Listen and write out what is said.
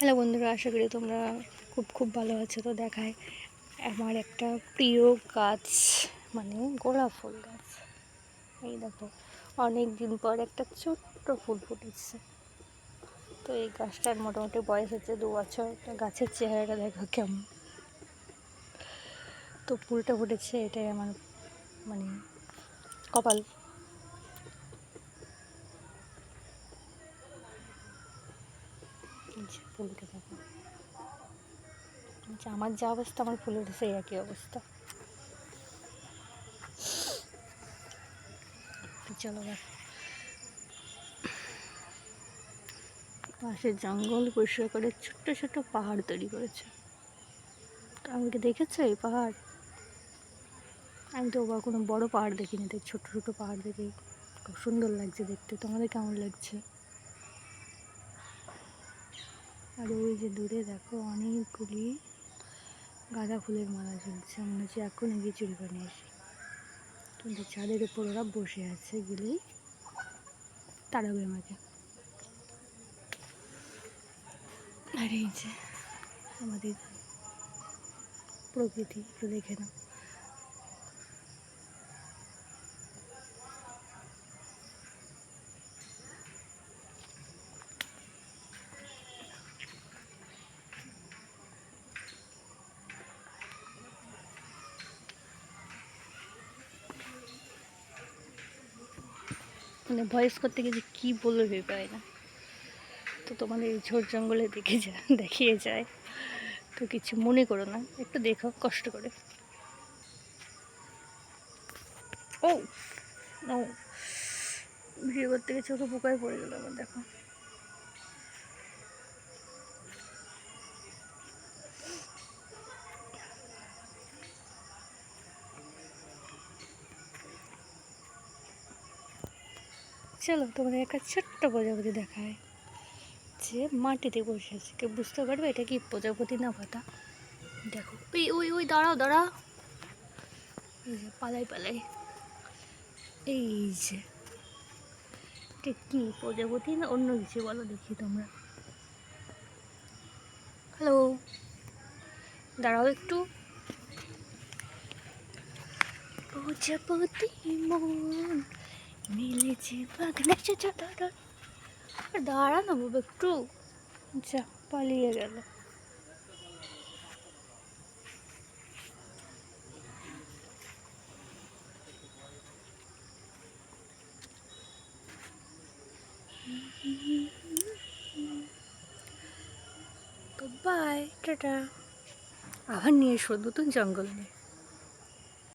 Hello বন্ধুরা, আশা করি তোমরা খুব ভালো আছো। তো দেখায় আমার একটা প্রিয় গাছ, মানে গোলাপ ফুল গাছ। এই দেখো, অনেক দিন পর একটা ছোট্ট ফুল ফুটেছে। তো এই গাছটার মোটামুটি বয়স হচ্ছে 2 বছর। তো গাছের চেহারাটা দেখো কেমন। তো ফুলটা ফুটেছে, এটাই আমার মানে কপাল। ফুলটা দেখো, আমার যা অবস্থা আমার ফুলের সেই একই অবস্থা। চলো পাশের জঙ্গল পরিষ্কার করে ছোট্ট ছোট্ট পাহাড় তৈরি করেছে। আমি কি দেখেছো এই পাহাড়? আমি তো বা কোনো বড় পাহাড় দেখিনি, তাই ছোট ছোট পাহাড় দেখে খুব সুন্দর লাগছে দেখতে। তোমাদের কেমন লাগছে? আর ওই যে দূরে দেখো অনেকগুলি গাঁদা ফুলের মালা ঝুলছে, মনে হচ্ছে এখনই গিয়ে চুরি করে নিয়ে আসি। কিন্তু ছাদের উপর ওরা বসে আছে, গেলেই তাড়াবে আমাকে। আর এই যে আমাদের প্রকৃতি, একটু দেখে নাও। মানে ভয়েস করতে গিয়ে কী বলবে ভেবে পায় না। তো তোমাদের এই ঝোড় জঙ্গলে দেখিয়ে যায়, তো কিছু মনে করো না, একটু দেখো কষ্ট করে। ও ও, ভিডিও করতে গিয়ে চোখে পোকায় পড়ে গেল আমার, দেখো। চলো তোমাদের একটা ছোট্ট প্রজাপতি দেখায়, যে মাটিতে বসে আছে। কেউ বুঝতে পারবে এটা কি প্রজাপতি না পাতা? দেখো, ওই ওই ওই দাঁড়াও দাঁড়াও, এই যে পালাই পালাই, এই যে এটা কি প্রজাপতি না অন্য কিছু বলো দেখি তোমরা। হ্যালো, দাঁড়াও একটু। প্রজাপতি মন মিলেছে বাগানে, দাঁড়া না বাবু একটু, যা পালিয়ে গেল। Bye, tata. আবার নিয়ে এসো নতুন জঙ্গল নিয়ে।